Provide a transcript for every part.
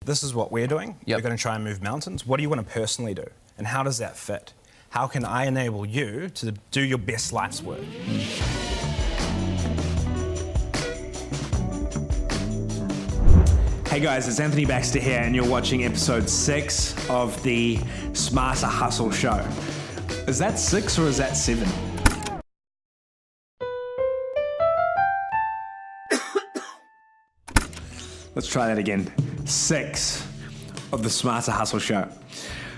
this is what we're doing. Yep. You're going to try and move mountains. What do you want to personally do? And how does that fit? How can I enable you to do your best life's work? Hey guys, it's Anthony Baxter here, and you're watching episode 6 of the Smarter Hustle show. Is that 6 or is that 7? Let's try that again. 6 of the Smarter Hustle show.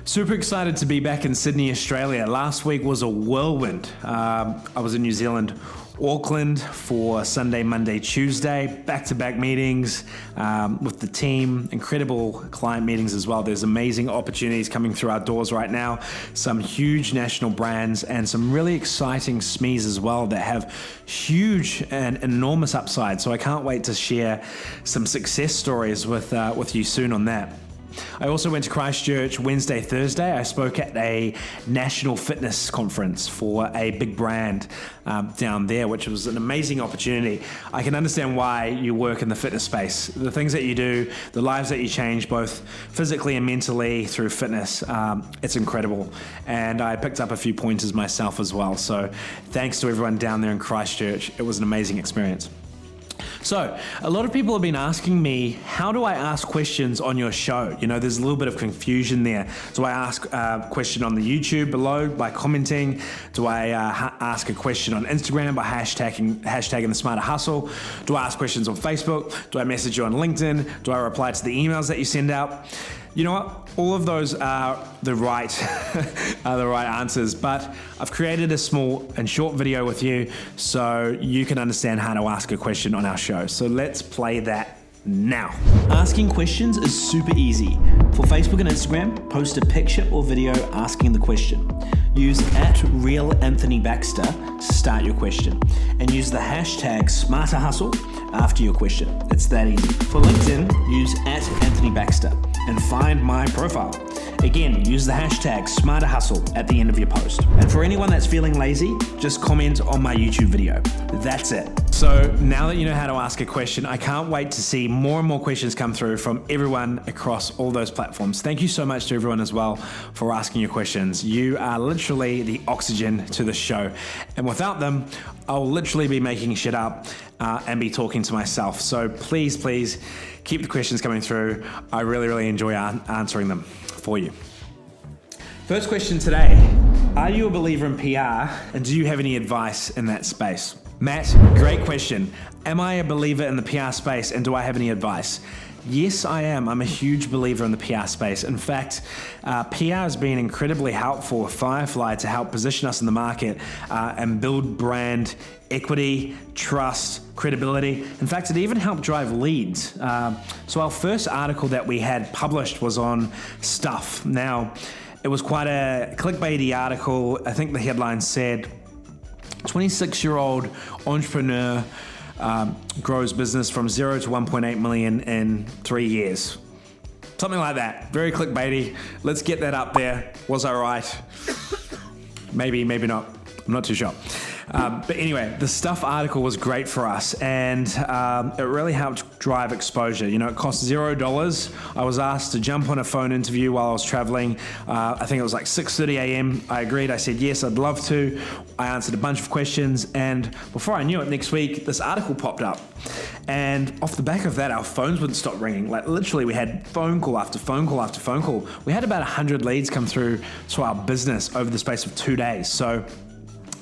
Super excited to be back in Sydney, Australia. Last week was a whirlwind. I was in New Zealand, Auckland for Sunday, Monday, Tuesday, back-to-back meetings with the team, incredible client meetings as well. There's amazing opportunities coming through our doors right now, some huge national brands and some really exciting SMEs as well that have huge and enormous upside. So I can't wait to share some success stories with you soon on that. I also went to Christchurch Wednesday, Thursday. I spoke at a national fitness conference for a big brand down there, which was an amazing opportunity. I can understand why you work in the fitness space. The things that you do, the lives that you change, both physically and mentally through fitness, it's incredible. And I picked up a few pointers myself as well. So thanks to everyone down there in Christchurch. It was an amazing experience. So, a lot of people have been asking me, how do I ask questions on your show? You know, there's a little bit of confusion there. Do I ask a question on the YouTube below by commenting? Do I ask a question on Instagram by hashtagging the Smarter Hustle? Do I ask questions on Facebook? Do I message you on LinkedIn? Do I reply to the emails that you send out? You know what? All of those are the right answers, but I've created a small and short video with you so you can understand how to ask a question on our show. So let's play that now. Asking questions is super easy. For Facebook and Instagram, post a picture or video asking the question. Use @RealAnthonyBaxter to start your question, and use the hashtag SmarterHustle after your question. It's that easy. For LinkedIn, use @AnthonyBaxter and find my profile. Again, use the hashtag SmarterHustle at the end of your post. And for anyone that's feeling lazy, just comment on my YouTube video. That's it. So now that you know how to ask a question, I can't wait to see more and more questions come through from everyone across all those platforms. Thank you so much to everyone as well for asking your questions. You are literally the oxygen to the show. And without them, I'll literally be making shit up and be talking to myself. So please keep the questions coming through. I really enjoy answering them for you. First question today, are you a believer in PR and do you have any advice in that space? Matt, great question. Am I a believer in the PR space and do I have any advice? Yes, I am. I'm a huge believer in the PR space. In fact, PR has been incredibly helpful with Firefly to help position us in the market and build brand equity, trust, credibility. In fact, it even helped drive leads. So our first article that we had published was on Stuff. Now, it was quite a clickbaity article. I think the headline said, 26-year-old entrepreneur grows business from 0 to 1.8 million in 3 years. Something like that. Very clickbaity. Let's get that up there. Was I right? Maybe not. I'm not too sure. But anyway, the Stuff article was great for us, and it really helped drive exposure. You know, it cost $0. I was asked to jump on a phone interview while I was traveling. I think it was like 6:30 a.m. I agreed. I said, yes, I'd love to. I answered a bunch of questions, and before I knew it, next week, this article popped up. And off the back of that, our phones wouldn't stop ringing. Like literally, we had phone call after phone call after phone call. We had about 100 leads come through to our business over the space of 2 days. So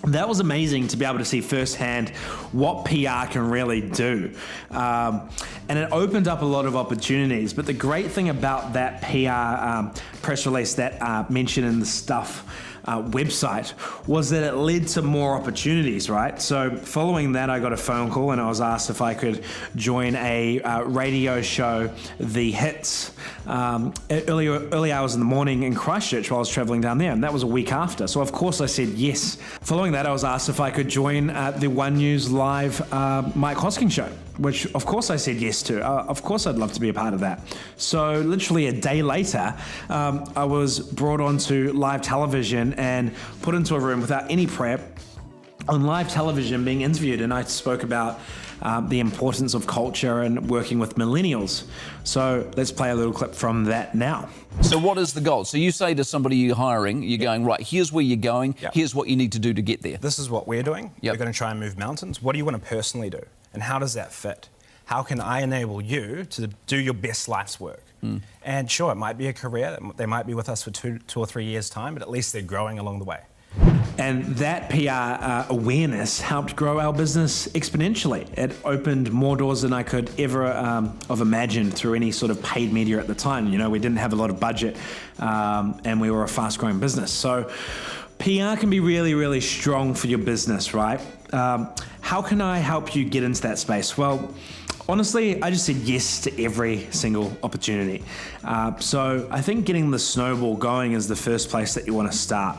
that was amazing to be able to see firsthand what PR can really do. And it opened up a lot of opportunities. But the great thing about that PR press release that mentioned in the Stuff website was that it led to more opportunities, right? So following that, I got a phone call and I was asked if I could join a radio show, The Hits, early hours in the morning in Christchurch while I was traveling down there, and that was a week after. So of course I said yes. Following that, I was asked if I could join the One News Live Mike Hosking show, which of course I said yes to. Of course I'd love to be a part of that. So literally a day later, I was brought onto live television and put into a room without any prep on live television being interviewed, and I spoke about the importance of culture and working with millennials. So let's play a little clip from that now. So what is the goal? So you say to somebody you're hiring, you're going, right, here's where you're going, here's what you need to do to get there. This is what we're doing. We're going to try and move mountains. What do you want to personally do? And how does that fit? How can I enable you to do your best life's work? And sure, it might be a career. They might be with us for two or 3 years' time, but at least they're growing along the way. And that PR awareness helped grow our business exponentially. It opened more doors than I could ever have imagined through any sort of paid media at the time. You know, we didn't have a lot of budget and we were a fast-growing business. So PR can be really, really strong for your business, right? How can I help you get into that space? Well, honestly, I just said yes to every single opportunity. So I think getting the snowball going is the first place that you want to start.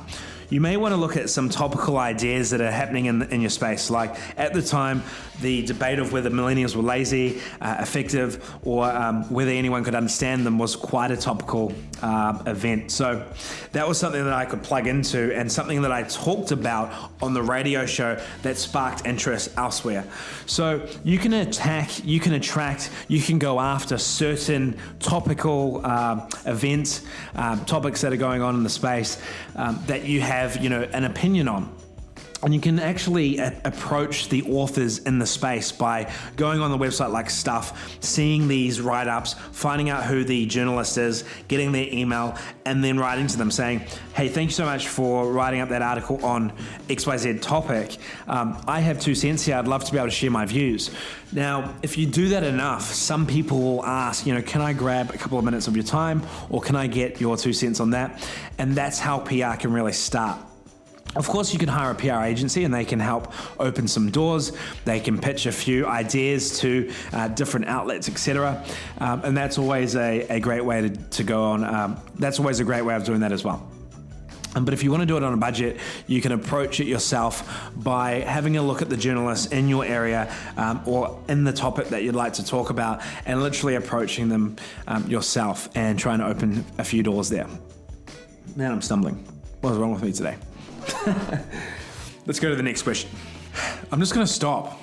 You may want to look at some topical ideas that are happening in your space. Like at the time, the debate of whether millennials were lazy, effective, or whether anyone could understand them was quite a topical event. So that was something that I could plug into and something that I talked about on the radio show that sparked interest elsewhere. So you can attack, you can attract, you can go after certain topical events, topics that are going on in the space that you have, an opinion on. And you can actually approach the authors in the space by going on the website like Stuff, seeing these write-ups, finding out who the journalist is, getting their email, and then writing to them saying, hey, thank you so much for writing up that article on XYZ topic. I have 2 cents here. I'd love to be able to share my views. Now, if you do that enough, some people will ask, can I grab a couple of minutes of your time, or can I get your 2 cents on that? And that's how PR can really start. Of course, you can hire a PR agency and they can help open some doors. They can pitch a few ideas to different outlets, etc. And that's always a great way to go on. That's always a great way of doing that as well. But if you want to do it on a budget, you can approach it yourself by having a look at the journalists in your area or in the topic that you'd like to talk about and literally approaching them yourself and trying to open a few doors there. Man, I'm stumbling. What is wrong with me today? Let's go to the next question. I'm just going to stop.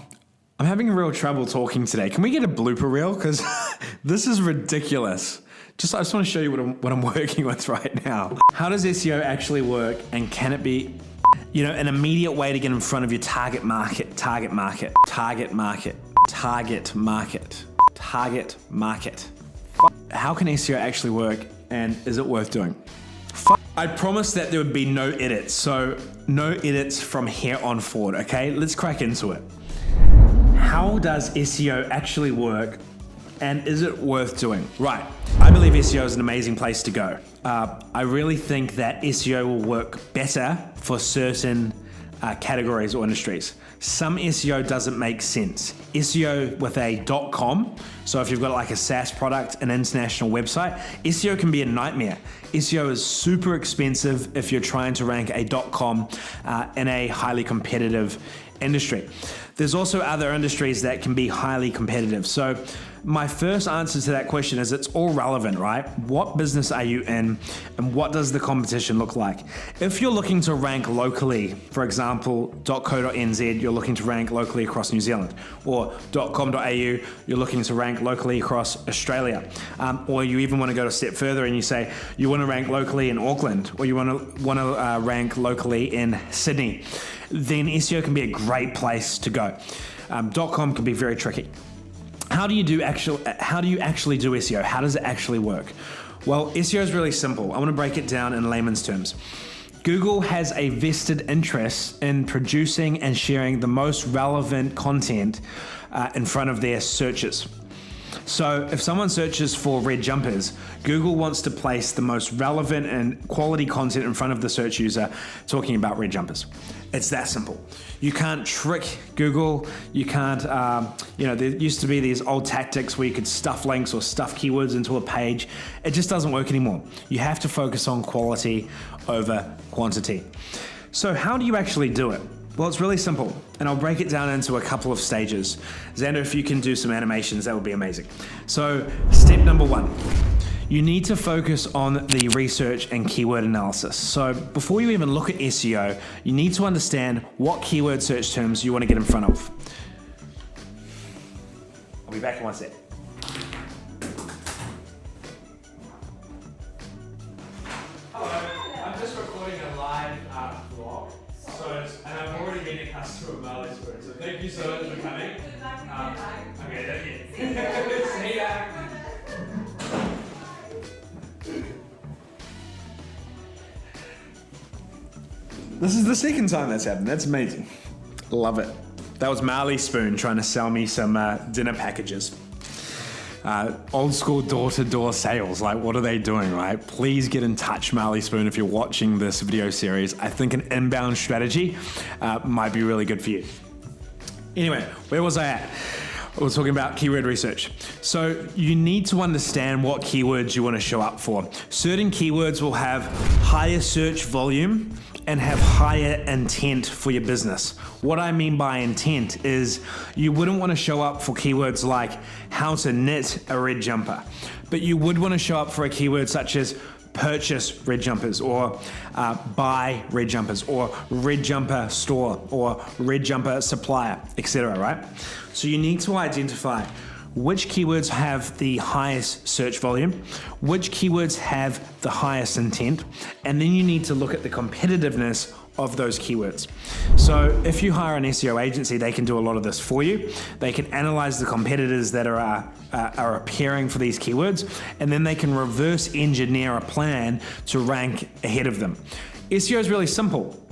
I'm having real trouble talking today. Can we get a blooper reel? Because this is ridiculous. I just want to show you what I'm working with right now. How does SEO actually work, and can it be, an immediate way to get in front of your target market? How can SEO actually work, and is it worth doing? I promised that there would be no edits, so no edits from here on forward, okay? Let's crack into it. How does SEO actually work, and is it worth doing? Right, I believe SEO is an amazing place to go. I really think that SEO will work better for certain categories or industries. Some SEO doesn't make sense. SEO with a .com, so if you've got like a SaaS product, an international website, SEO can be a nightmare. SEO is super expensive if you're trying to rank a .com in a highly competitive industry. There's also other industries that can be highly competitive. So my first answer to that question is it's all relevant, right? What business are you in, and what does the competition look like? If you're looking to rank locally, for example, .co.nz, you're looking to rank locally across New Zealand, or .com.au, you're looking to rank locally across Australia, or you even want to go a step further and you say you want to rank locally in Auckland, or you want to rank locally in Sydney, then SEO can be a great place to go. .com can be very tricky. How do you actually do SEO? How does it actually work? Well, SEO is really simple. I want to break it down in layman's terms. Google has a vested interest in producing and sharing the most relevant content in front of their searches. So if someone searches for red jumpers, Google wants to place the most relevant and quality content in front of the search user talking about red jumpers. It's that simple. You can't trick Google. You can't, there used to be these old tactics where you could stuff links or stuff keywords into a page. It just doesn't work anymore. You have to focus on quality over quantity. So how do you actually do it? Well, it's really simple, and I'll break it down into a couple of stages. Xander, if you can do some animations, that would be amazing. So step number 1, you need to focus on the research and keyword analysis. So before you even look at SEO, you need to understand what keyword search terms you want to get in front of. be back in one sec. Hello, I'm just recording a live vlog. And I've already been a customer of Marley's Spoon, so thank you so much for coming. Okay, that's it. See ya. This is the second time that's happened. That's amazing. Love it. That was Marley Spoon trying to sell me some dinner packages. Old school door-to-door sales. Like, what are they doing, right? Please get in touch, Marley Spoon, if you're watching this video series. I think an inbound strategy might be really good for you. Anyway, where was I at? We're talking about keyword research. So you need to understand what keywords you want to show up for. Certain keywords will have higher search volume and have higher intent for your business. What I mean by intent is you wouldn't want to show up for keywords like how to knit a red jumper, but you would want to show up for a keyword such as purchase red jumpers, or buy red jumpers, or red jumper store, or red jumper supplier, etc., right? So you need to identify which keywords have the highest search volume, which keywords have the highest intent, and then you need to look at the competitiveness of those keywords. So if you hire an SEO agency, they can do a lot of this for you. They can analyze the competitors that are appearing for these keywords, and then they can reverse engineer a plan to rank ahead of them. SEO is really simple.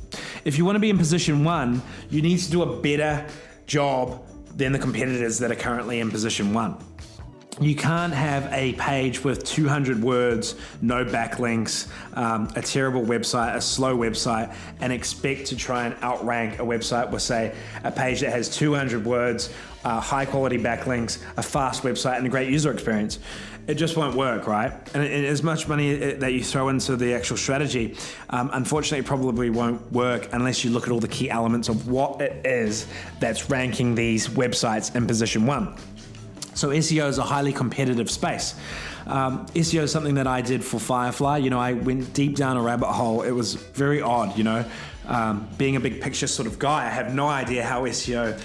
If you want to be in position 1, you need to do a better job than the competitors that are currently in position 1. You can't have a page with 200 words, no backlinks, a terrible website, a slow website, and expect to try and outrank a website with, say, a page that has 200 words, high quality backlinks, a fast website, and a great user experience. It just won't work, right? And as much money that you throw into the actual strategy, unfortunately, it probably won't work unless you look at all the key elements of what it is that's ranking these websites in position 1. So SEO is a highly competitive space. SEO is something that I did for Firefly. You know, I went deep down a rabbit hole. It was very odd, you know. Being a big picture sort of guy, I have no idea how SEO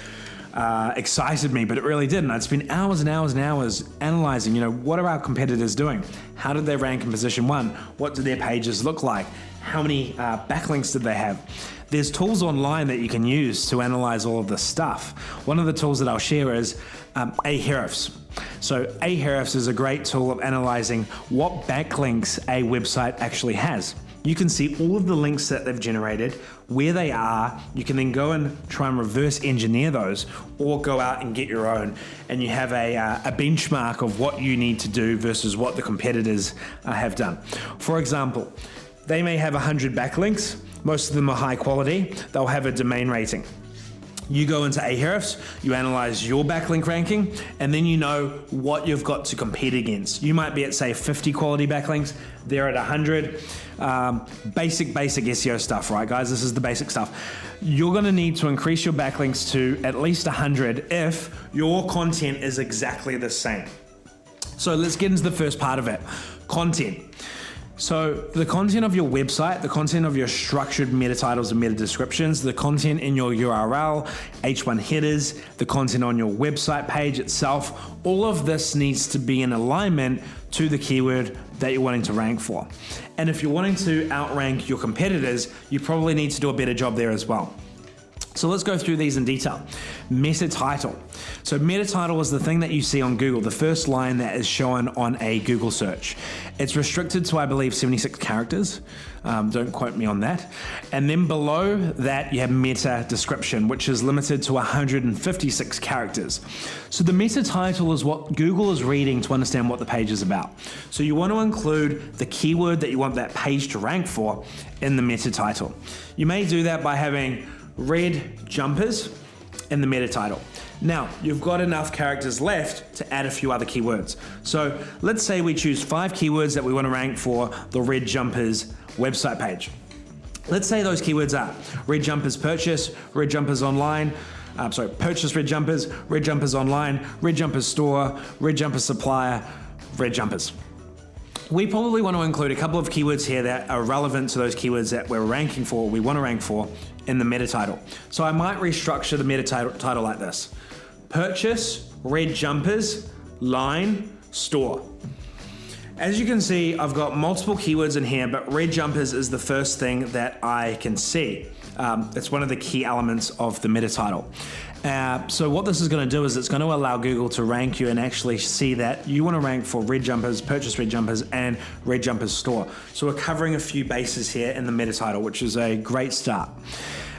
excited me, but it really did. And I'd spend hours and hours and hours analyzing, you know, what are our competitors doing? How did they rank in position 1? What do their pages look like? How many backlinks did they have? There's tools online that you can use to analyze all of this stuff. One of the tools that I'll share is Ahrefs. So Ahrefs is a great tool of analyzing what backlinks a website actually has. You can see all of the links that they've generated, where they are. You can then go and try and reverse engineer those, or go out and get your own. And you have a benchmark of what you need to do versus what the competitors have done. For example, they may have 100 backlinks. Most of them are high quality. They'll have a domain rating. You go into Ahrefs, you analyze your backlink ranking, and then you know what you've got to compete against. You might be at, say, 50 quality backlinks. They're at 100. Basic SEO stuff, right, guys? This is the basic stuff. You're going to need to increase your backlinks to at least 100 if your content is exactly the same. So let's get into the first part of it, content. So the content of your website, the content of your structured meta titles and meta descriptions, the content in your URL, H1 headers, the content on your website page itself, all of this needs to be in alignment to the keyword that you're wanting to rank for. And if you're wanting to outrank your competitors, you probably need to do a better job there as well. So let's go through these in detail. Meta title. So meta title is the thing that you see on Google, the first line that is shown on a Google search. It's restricted to, I believe, 76 characters. Don't quote me on that. And then below that, you have meta description, which is limited to 156 characters. So the meta title is what Google is reading to understand what the page is about. So you want to include the keyword that you want that page to rank for in the meta title. You may do that by having red jumpers in the meta title. Now, you've got enough characters left to add a few other keywords. So let's say we choose 5 keywords that we want to rank for the red jumpers website page. Let's say those keywords are red jumpers purchase, red jumpers online, purchase red jumpers online, red jumpers store, red jumpers supplier, red jumpers. We probably want to include a couple of keywords here that are relevant to those keywords that we're ranking for, we want to rank for in the meta title. So I might restructure the meta title like this. Purchase red jumpers, line, store. As you can see, I've got multiple keywords in here, but red jumpers is the first thing that I can see. It's one of the key elements of the meta title. So what this is going to do is it's going to allow Google to rank you and actually see that you want to rank for red jumpers, purchase red jumpers, and red jumpers store. So we're covering a few bases here in the meta title, which is a great start.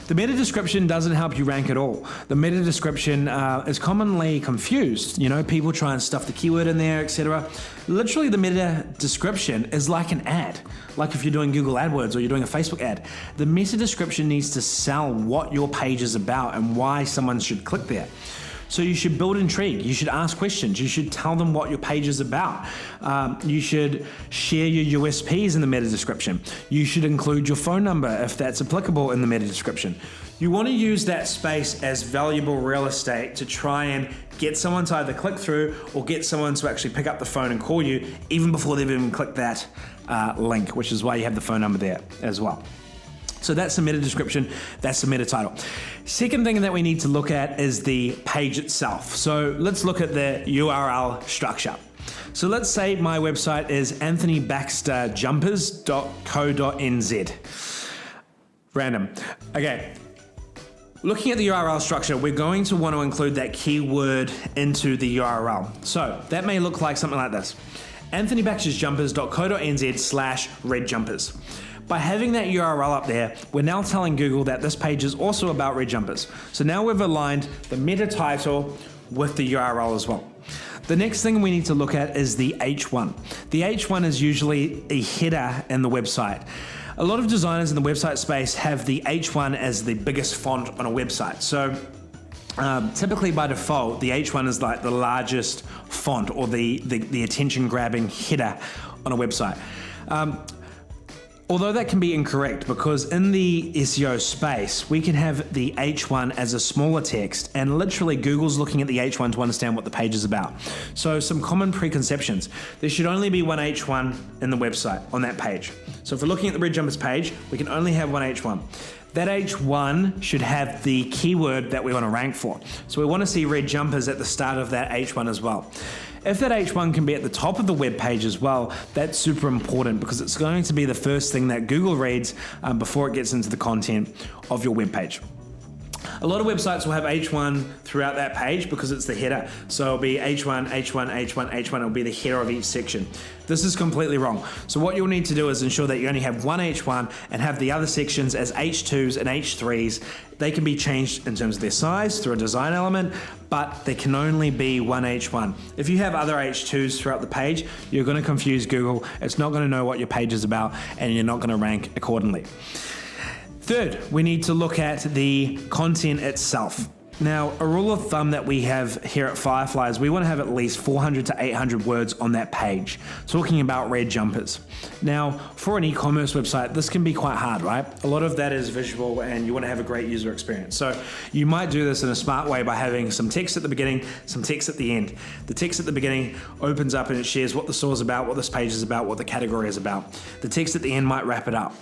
The meta description doesn't help you rank at all. The meta description is commonly confused. You know, people try and stuff the keyword in there, etc. Literally, the meta description is like an ad. Like if you're doing Google AdWords or you're doing a Facebook ad. The meta description needs to sell what your page is about and why someone should click there. So you should build intrigue. You should ask questions. You should tell them what your page is about. You should share your USPs in the meta description. You should include your phone number if that's applicable in the meta description. You want to use that space as valuable real estate to try and get someone to either click through or get someone to actually pick up the phone and call you even before they've even clicked that link, which is why you have the phone number there as well. So that's the meta description, that's the meta title. Second thing that we need to look at is the page itself. So let's look at the URL structure. So let's say my website is anthonybaxterjumpers.co.nz. Random. Okay. Looking at the URL structure, we're going to want to include that keyword into the URL. So that may look like something like this. anthonybaxterjumpers.co.nz/redjumpers. By having that URL up there, we're now telling Google that this page is also about red jumpers. So now we've aligned the meta title with the URL as well. The next thing we need to look at is the H1. The H1 is usually a header in the website. A lot of designers in the website space have the H1 as the biggest font on a website. So typically by default, the H1 is like the largest font or the attention-grabbing header on a website. Although that can be incorrect because in the SEO space, we can have the H1 as a smaller text and literally Google's looking at the H1 to understand what the page is about. So some common preconceptions. There should only be one H1 in the website on that page. So if we're looking at the red jumpers page, we can only have one H1. That H1 should have the keyword that we want to rank for. So we want to see red jumpers at the start of that H1 as well. If that H1 can be at the top of the web page as well, that's super important because it's going to be the first thing that Google reads before it gets into the content of your web page. A lot of websites will have H1 throughout that page because it's the header. So it'll be H1, H1, H1, H1. It'll be the header of each section. This is completely wrong. So what you'll need to do is ensure that you only have one H1 and have the other sections as H2s and H3s. They can be changed in terms of their size through a design element, but there can only be one H1. If you have other H2s throughout the page, you're going to confuse Google. It's not going to know what your page is about, and you're not going to rank accordingly. Third, we need to look at the content itself. Now, a rule of thumb that we have here at Firefly is we want to have at least 400 to 800 words on that page, talking about red jumpers. Now, for an e-commerce website, this can be quite hard, right? A lot of that is visual and you want to have a great user experience. So you might do this in a smart way by having some text at the beginning, some text at the end. The text at the beginning opens up and it shares what the store is about, what this page is about, what the category is about. The text at the end might wrap it up.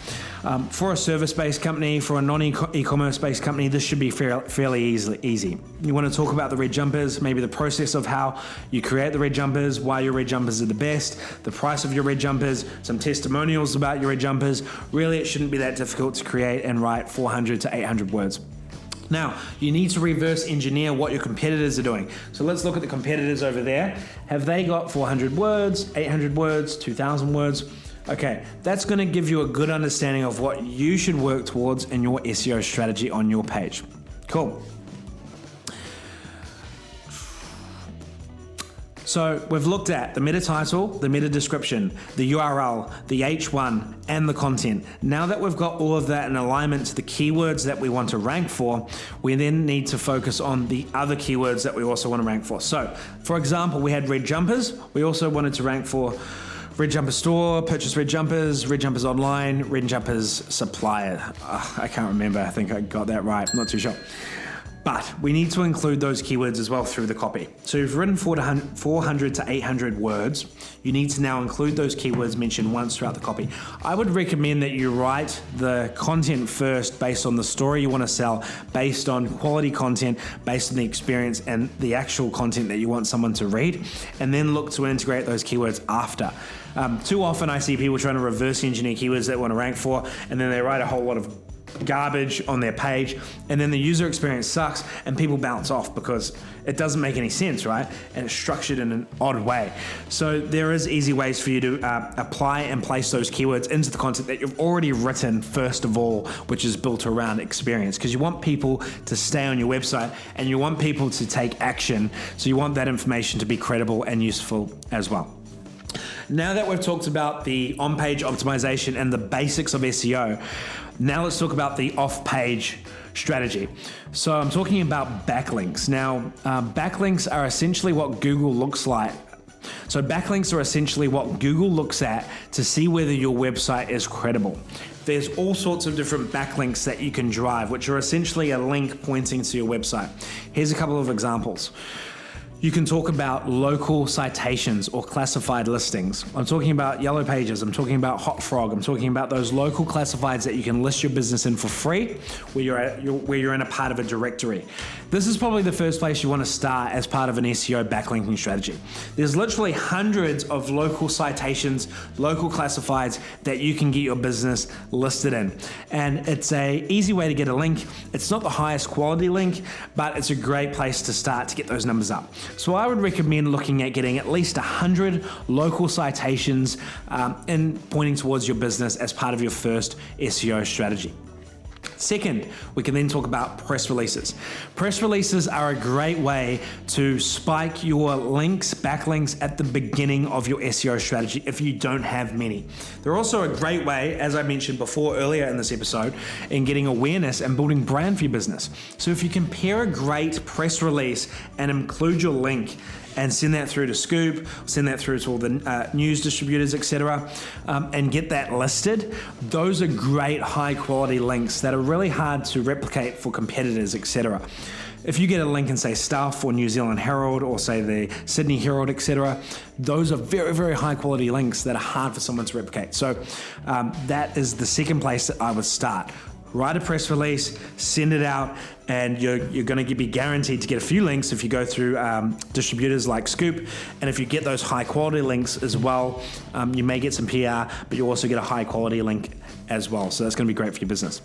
For a service-based company, for a non-e-commerce based company, this should be fairly easy. You want to talk about the red jumpers, maybe the process of how you create the red jumpers, why your red jumpers are the best, the price of your red jumpers, some testimonials about your red jumpers. Really, it shouldn't be that difficult to create and write 400 to 800 words. Now, you need to reverse engineer what your competitors are doing. So let's look at the competitors over there. Have they got 400 words, 800 words, 2,000 words? Okay, that's going to give you a good understanding of what you should work towards in your SEO strategy on your page. Cool. So we've looked at the meta title, the meta description, the URL, the H1, and the content. Now that we've got all of that in alignment to the keywords that we want to rank for, we then need to focus on the other keywords that we also want to rank for. So, for example, we had red jumpers. We also wanted to rank for red jumper store, purchase red jumpers online, red jumpers supplier. I can't remember. I think I got that right. I'm not too sure. But we need to include those keywords as well through the copy. So you've written 400 to 800 words. You need to now include those keywords mentioned once throughout the copy. I would recommend that you write the content first based on the story you want to sell, based on quality content, based on the experience and the actual content that you want someone to read, and then look to integrate those keywords after. Too often I see people trying to reverse engineer keywords they want to rank for, and then they write a whole lot of garbage on their page, and then the user experience sucks and people bounce off because it doesn't make any sense, right? And it's structured in an odd way. So there is easy ways for you to apply and place those keywords into the content that you've already written first of all, which is built around experience, because you want people to stay on your website and you want people to take action. So you want that information to be credible and useful as well. Now that we've talked about the on-page optimization and the basics of SEO, now let's talk about the off-page strategy. So I'm talking about backlinks. Now, backlinks are essentially what Google looks like. So backlinks are essentially what Google looks at to see whether your website is credible. There's all sorts of different backlinks that you can drive, which are essentially a link pointing to your website. Here's a couple of examples. You can talk about local citations or classified listings. I'm talking about Yellow Pages, I'm talking about Hot Frog, I'm talking about those local classifieds that you can list your business in for free, where you're in a part of a directory. This is probably the first place you want to start as part of an SEO backlinking strategy. There's literally hundreds of local citations, local classifieds that you can get your business listed in. And it's an easy way to get a link. It's not the highest quality link, but it's a great place to start to get those numbers up. So I would recommend looking at getting at least 100 local citations and pointing towards your business as part of your first SEO strategy. Second, we can then talk about press releases. Press releases are a great way to spike your links, backlinks at the beginning of your SEO strategy if you don't have many. They're also a great way, as I mentioned before earlier in this episode, in getting awareness and building brand for your business. So if you can pair a great press release and include your link and send that through to Scoop, send that through to all the news distributors, etc., and get that listed, those are great high quality links that are really hard to replicate for competitors, etc. If you get a link in, say, Stuff or New Zealand Herald or, say, the Sydney Herald, etc., those are very, very high quality links that are hard for someone to replicate. So that is the second place that I would start. Write a press release, send it out, and you're going to be guaranteed to get a few links if you go through distributors like Scoop. And if you get those high quality links as well, you may get some PR, but you also get a high quality link as well. So that's going to be great for your business.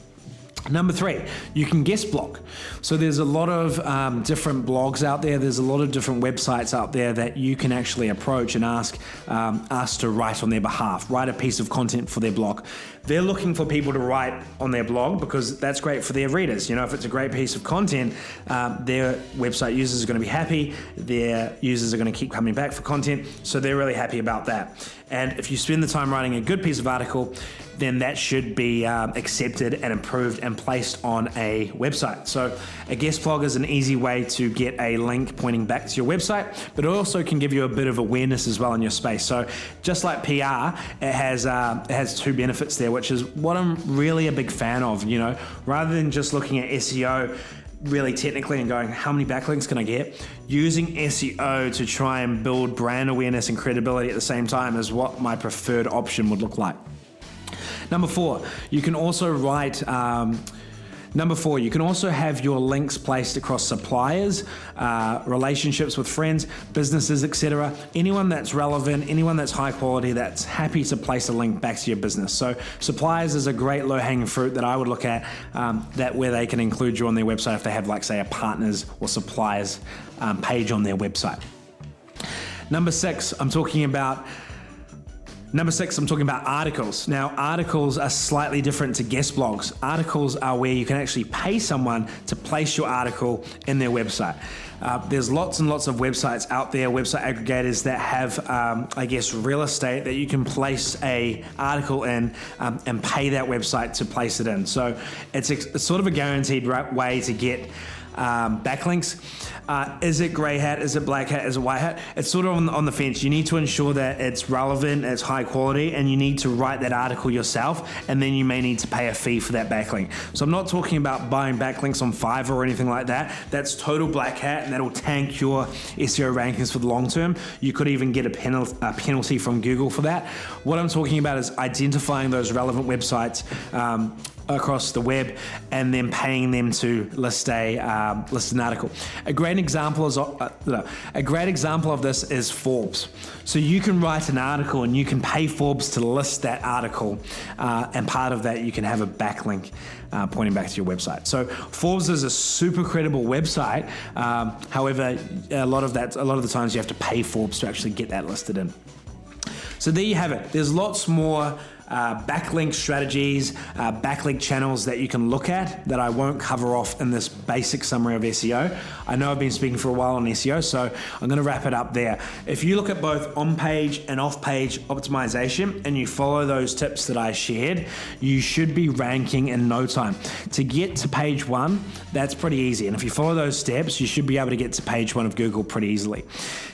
Number 3, you can guest blog. So there's a lot of different blogs out there. There's a lot of different websites out there that you can actually approach and ask to write on their behalf, write a piece of content for their blog. They're looking for people to write on their blog because that's great for their readers. You know, if it's a great piece of content, their website users are going to be happy. Their users are going to keep coming back for content. So they're really happy about that. And if you spend the time writing a good piece of article, then that should be accepted and approved and placed on a website. So a guest blog is an easy way to get a link pointing back to your website, but it also can give you a bit of awareness as well in your space. So just like PR, it has two benefits there, which is what I'm really a big fan of. You know, rather than just looking at SEO really technically and going, how many backlinks can I get? Using SEO to try and build brand awareness and credibility at the same time is what my preferred option would look like. Number 4, you can also have your links placed across suppliers, relationships with friends, businesses, etc. Anyone that's relevant, anyone that's high quality, that's happy to place a link back to your business. So suppliers is a great low-hanging fruit that I would look at, that where they can include you on their website if they have, like, say, a partners or suppliers page on their website. Number 6, I'm talking about articles. Now, articles are slightly different to guest blogs. Articles are where you can actually pay someone to place your article in their website. There's lots and lots of websites out there, website aggregators that have, real estate that you can place a article in and pay that website to place it in. So it's sort of a guaranteed way to get backlinks. Is it grey hat? Is it black hat? Is it white hat? It's sort of on the fence. You need to ensure that it's relevant, it's high quality, and you need to write that article yourself, and then you may need to pay a fee for that backlink. So I'm not talking about buying backlinks on Fiverr or anything like that. That's total black hat, and that'll tank your SEO rankings for the long term. You could even get a penalty from Google for that. What I'm talking about is identifying those relevant websites across the web and then paying them to list an article. A great example of this is Forbes. So you can write an article and you can pay Forbes to list that article, and part of that you can have a backlink pointing back to your website. So Forbes is a super credible website. However, a lot of the times you have to pay Forbes to actually get that listed in. So there you have it. There's lots more backlink strategies, backlink channels that you can look at that I won't cover off in this basic summary of SEO. I know I've been speaking for a while on SEO, so I'm going to wrap it up there. If you look at both on-page and off-page optimization and you follow those tips that I shared, you should be ranking in no time. To get to page 1, that's pretty easy. And if you follow those steps, you should be able to get to page 1 of Google pretty easily.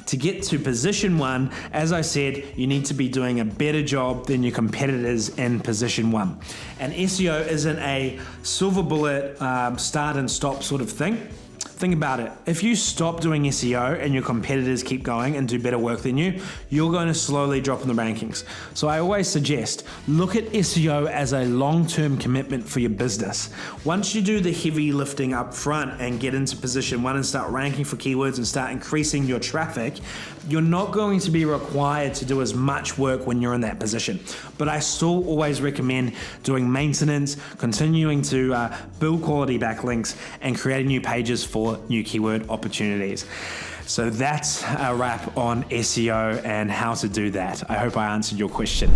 To get to position 1, as I said, you need to be doing a better job than your competitors in position 1. And SEO isn't a silver bullet, start and stop sort of thing. Think about it. If you stop doing SEO and your competitors keep going and do better work than you, you're going to slowly drop in the rankings. So I always suggest, look at SEO as a long-term commitment for your business. Once you do the heavy lifting up front and get into position 1 and start ranking for keywords and start increasing your traffic, you're not going to be required to do as much work when you're in that position. But I still always recommend doing maintenance, continuing to build quality backlinks, and creating new pages for new keyword opportunities. So that's a wrap on SEO and how to do that. I hope I answered your question.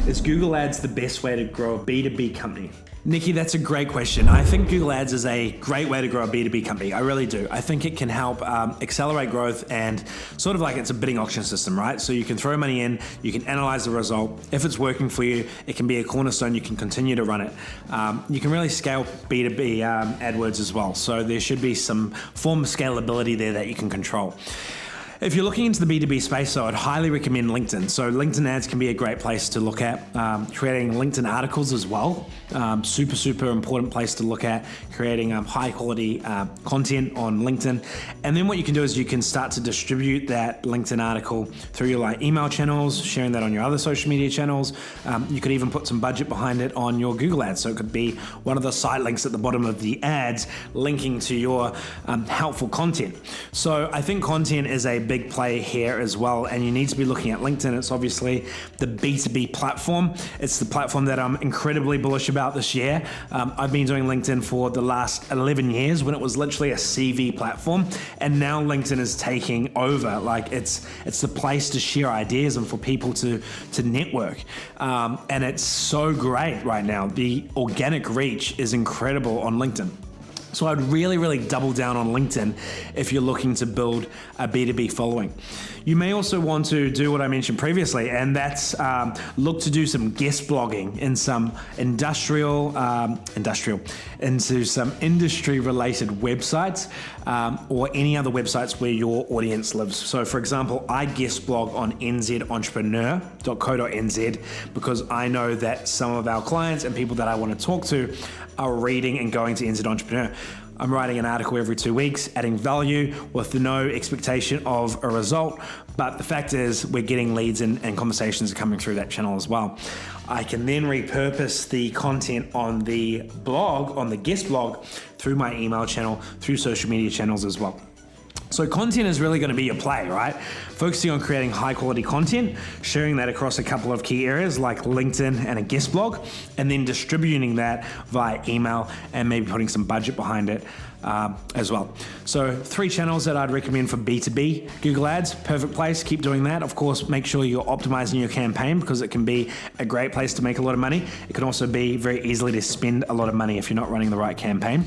Is Google Ads the best way to grow a B2B company? Nikki, that's a great question. I think Google Ads is a great way to grow a B2B company. I really do. I think it can help accelerate growth, and sort of like it's a bidding auction system, right? So you can throw money in, you can analyze the result. If it's working for you, it can be a cornerstone. You can continue to run it. You can really scale B2B AdWords as well. So there should be some form of scalability there that you can control. If you're looking into the B2B space, though, I'd highly recommend LinkedIn. So LinkedIn ads can be a great place to look at. Creating LinkedIn articles as well. Super important place to look at. Creating high quality content on LinkedIn. And then what you can do is you can start to distribute that LinkedIn article through your email channels, sharing that on your other social media channels. You could even put some budget behind it on your Google ads. So it could be one of the site links at the bottom of the ads linking to your helpful content. So I think content is a big play here as well, and you need to be looking at LinkedIn. It's obviously the B2B platform. It's the platform that I'm incredibly bullish about this year. I've been doing LinkedIn for the last 11 years when it was literally a CV platform, and now LinkedIn is taking over. Like it's the place to share ideas and for people to network, and it's so great right now. The organic reach is incredible on LinkedIn. So I'd really double down on LinkedIn if you're looking to build a B2B following. You may also want to do what I mentioned previously, and that's look to do some guest blogging in some into some industry-related websites or any other websites where your audience lives. So for example, I guest blog on nzentrepreneur.co.nz because I know that some of our clients and people that I want to talk to are reading and going to NZ Entrepreneur. I'm writing an article every 2 weeks, adding value with no expectation of a result. But the fact is we're getting leads and conversations are coming through that channel as well. I can then repurpose the content on the blog, on the guest blog, through my email channel, through social media channels as well. So content is really going to be your play, right? Focusing on creating high quality content, sharing that across a couple of key areas like LinkedIn and a guest blog, and then distributing that via email and maybe putting some budget behind it as well. So 3 channels that I'd recommend for B2B. Google Ads, perfect place, keep doing that. Of course, make sure you're optimizing your campaign because it can be a great place to make a lot of money. It can also be very easily to spend a lot of money if you're not running the right campaign.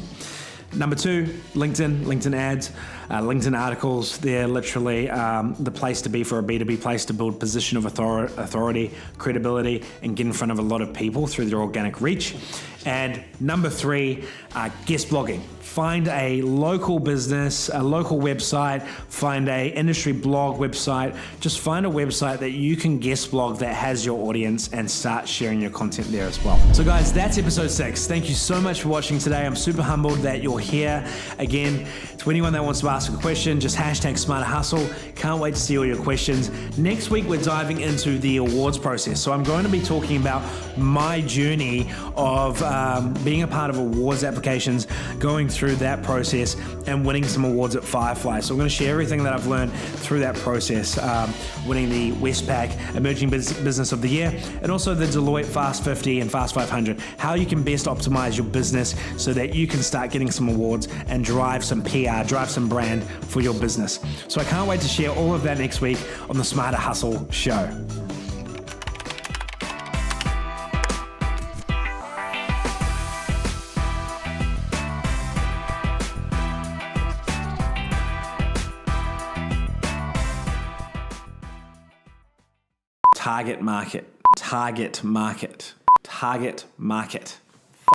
Number 2, LinkedIn ads, LinkedIn articles. They're literally the place to be for a B2B place to build position of authority, credibility, and get in front of a lot of people through their organic reach. And number 3, guest blogging. Find a local business, a local website, find a industry blog website. Just find a website that you can guest blog that has your audience and start sharing your content there as well. So guys, that's episode 6. Thank you so much for watching today. I'm super humbled that you're here. Again, to anyone that wants to ask a question, just #SmarterHustle. Can't wait to see all your questions. Next week, we're diving into the awards process. So I'm going to be talking about my journey of being a part of awards applications, going through that process and winning some awards at Firefly. So I'm going to share everything that I've learned through that process, winning the Westpac Emerging Business of the Year, and also the Deloitte Fast 50 and Fast 500, how you can best optimize your business so that you can start getting some awards and drive some PR, drive some brand for your business. So I can't wait to share all of that next week on the Smarter Hustle Show. Target market, target market, target market.